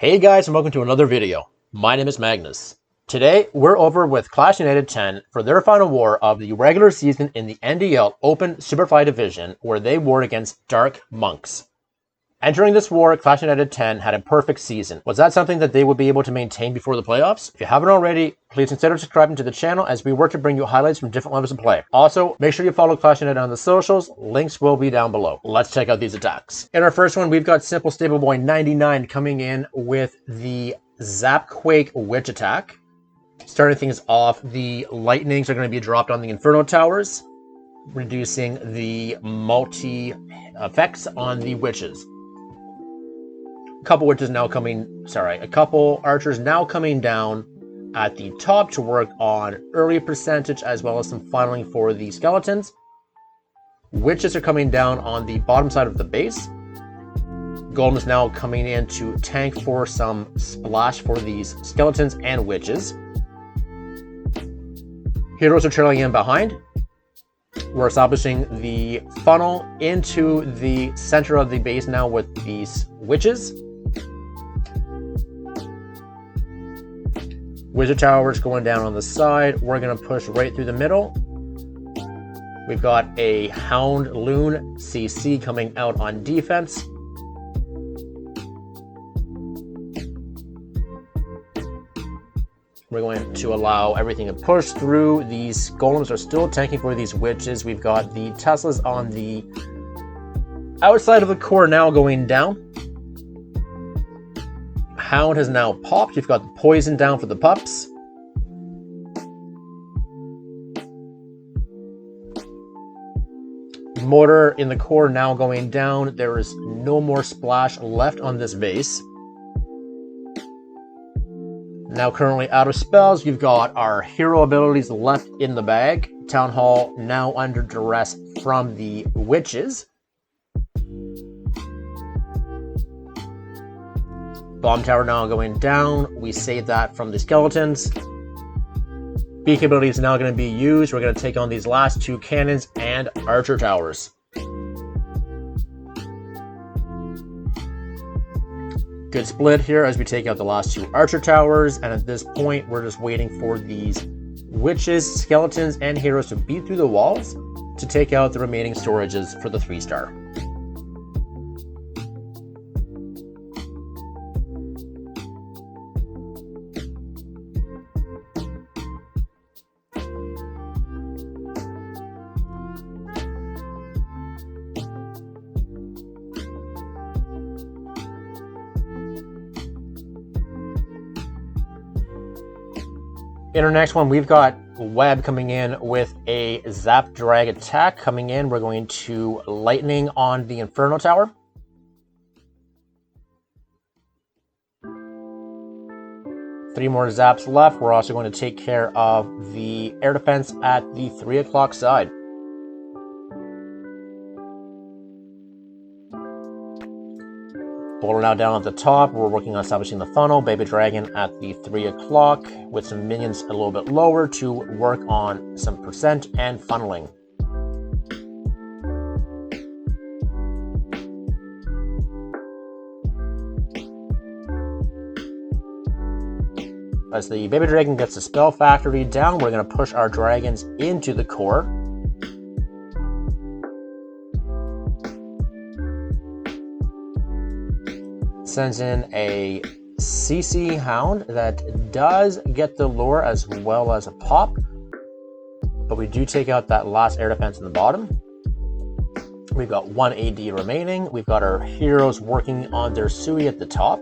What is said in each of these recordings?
Hey guys, and welcome to another video. My name is Magnus. Today, we're over with CLASHUNITED10 for their final war of the regular season in the NDL Open SUPERFLY Division, where they warred against Dark Monks. Entering this war, CLASHUNITED10 had a perfect season. Was that something that they would be able to maintain before the playoffs? If you haven't already, please consider subscribing to the channel as we work to bring you highlights from different levels of play. Also, make sure you follow CLASHUNITED on the socials. Links will be down below. Let's check out these attacks. In our first one, we've got Simple Stable Boy 99 coming in with the ZapQuake Witch attack. Starting things off, the lightnings are going to be dropped on the Inferno Towers, reducing the multi effects on the witches. A couple archers now coming down at the top to work on early percentage as well as some funneling for the skeletons. Witches are coming down on the bottom side of the base. Golem is now coming in to tank for some splash for these skeletons and witches. Heroes are trailing in behind. We're establishing the funnel into the center of the base now with these witches. Wizard Towers going down on the side. We're going to push right through the middle. We've got a Hound Loon CC coming out on defense. We're going to allow everything to push through. These golems are still tanking for these witches. We've got the Teslas on the outside of the core now going down. Hound has now popped. You've got the poison down for the pups. Mortar in the core now going down. There is no more splash left on this base. Now currently out of spells, you've got our hero abilities left in the bag. Town Hall now under duress from the witches. Bomb Tower now going down. We save that from the skeletons. Beak ability is now going to be used. We're going to take on these last two cannons and archer towers. Good split here as we take out the last two archer towers. And at this point, we're just waiting for these witches, skeletons, and heroes to beat through the walls to take out the remaining storages for the 3-star. In our next one, we've got Web coming in with a ZapDrag attack coming in. We're going to lightning on the Inferno Tower. Three more zaps left. We're also going to take care of the air defense at the 3 o'clock side. Boulder now down at the top. We're working on establishing the funnel. Baby Dragon at the 3 o'clock with some minions a little bit lower to work on some percent and funneling. As the Baby Dragon gets the Spell Factory down, we're going to push our dragons into the core. Sends in a CC Hound that does get the lure as well as a pop, but we do take out that last air defense in the bottom. We've got 1 AD remaining. We've got our heroes working on their Sui at the top.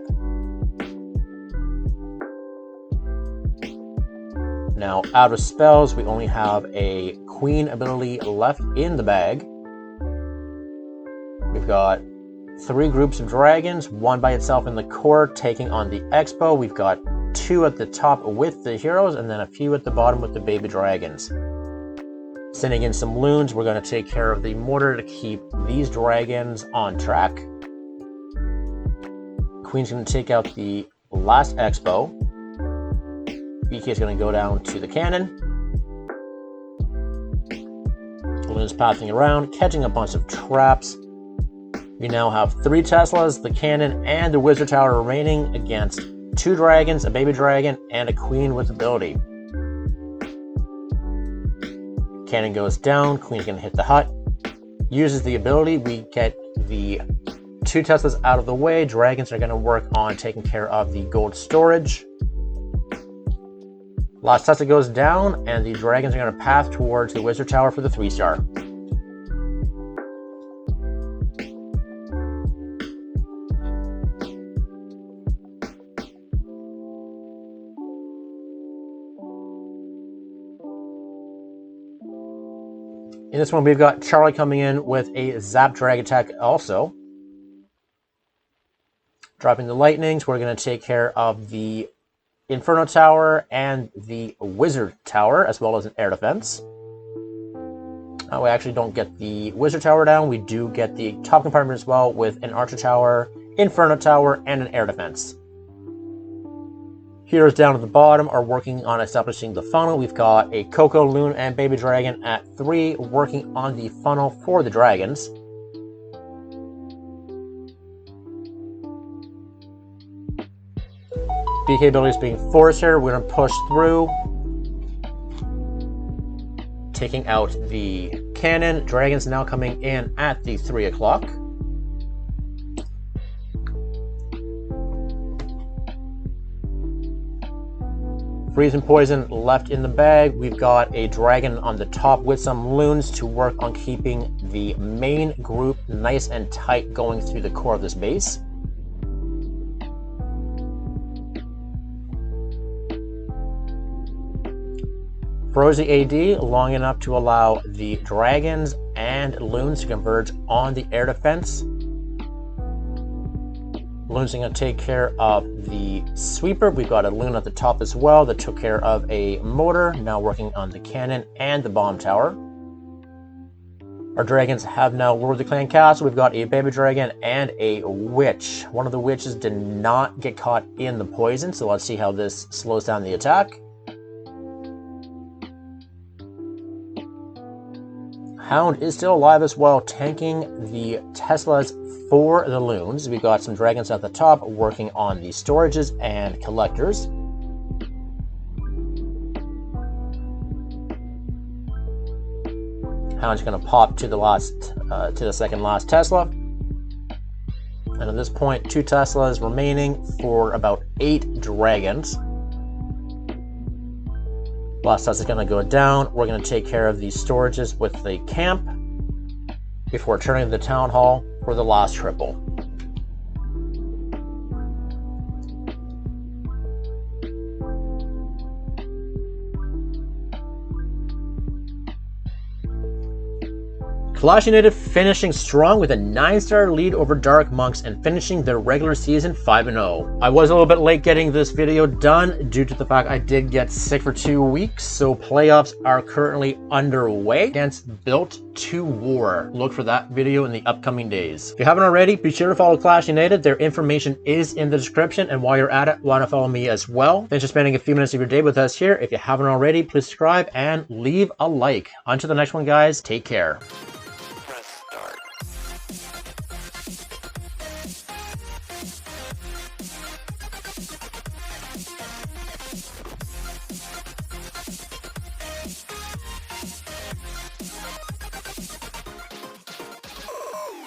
Now out of spells, we only have a Queen ability left in the bag. We've got 3 groups of dragons, one by itself in the core taking on the Expo. We've got 2 at the top with the heroes and then a few at the bottom with the baby dragons. Sending in some loons, we're going to take care of the mortar to keep these dragons on track. Queen's going to take out the last Expo. BK is going to go down to the cannon. Loons passing around, catching a bunch of traps. We now have 3 Teslas, the cannon, and the wizard tower remaining against 2 dragons, a baby dragon, and a queen with ability. Cannon goes down, queen's gonna hit the hut. Uses the ability, we get the 2 Teslas out of the way. Dragons are gonna work on taking care of the gold storage. Last Tesla goes down, and the dragons are gonna path towards the wizard tower for the 3-star. In this one, we've got Charlie coming in with a ZapDrag attack also. Dropping the lightnings, we're going to take care of the Inferno Tower and the Wizard Tower, as well as an air defense. We actually don't get the Wizard Tower down. We do get the top compartment as well with an Archer Tower, Inferno Tower, and an air defense. Heroes down at the bottom are working on establishing the funnel. We've got a Coco, Loon, and Baby Dragon at 3 working on the funnel for the dragons. BK ability is being forced here. We're going to push through, taking out the cannon. Dragons now coming in at the 3 o'clock. Freeze and poison left in the bag. We've got a dragon on the top with some loons to work on keeping the main group nice and tight going through the core of this base. Froze the AD long enough to allow the dragons and loons to converge on the air defense. Loon's going to take care of the sweeper. We've got a loon at the top as well that took care of a motor, now working on the cannon and the bomb tower. Our dragons have now lured the clan castle. We've got a baby dragon and a witch. One of the witches did not get caught in the poison, so let's see how this slows down the attack. Hound is still alive as well, tanking the Teslas for the loons. We've got some dragons at the top working on the storages and collectors. Hound's going to pop to the second last Tesla. And at this point, 2 Teslas remaining for about 8 dragons. Last Tesla's going to go down. We're going to take care of these storages with the camp before turning to the town hall for the last triple. ClashUnited finishing strong with a 9-star lead over Dark Monks and finishing their regular season 5-0. I was a little bit late getting this video done due to the fact I did get sick for 2 weeks, so playoffs are currently underway against Built to War. Look for that video in the upcoming days. If you haven't already, be sure to follow ClashUnited. Their information is in the description, and while you're at it, why not follow me as well? Thanks for spending a few minutes of your day with us here. If you haven't already, please subscribe and leave a like. On to the next one, guys. Take care.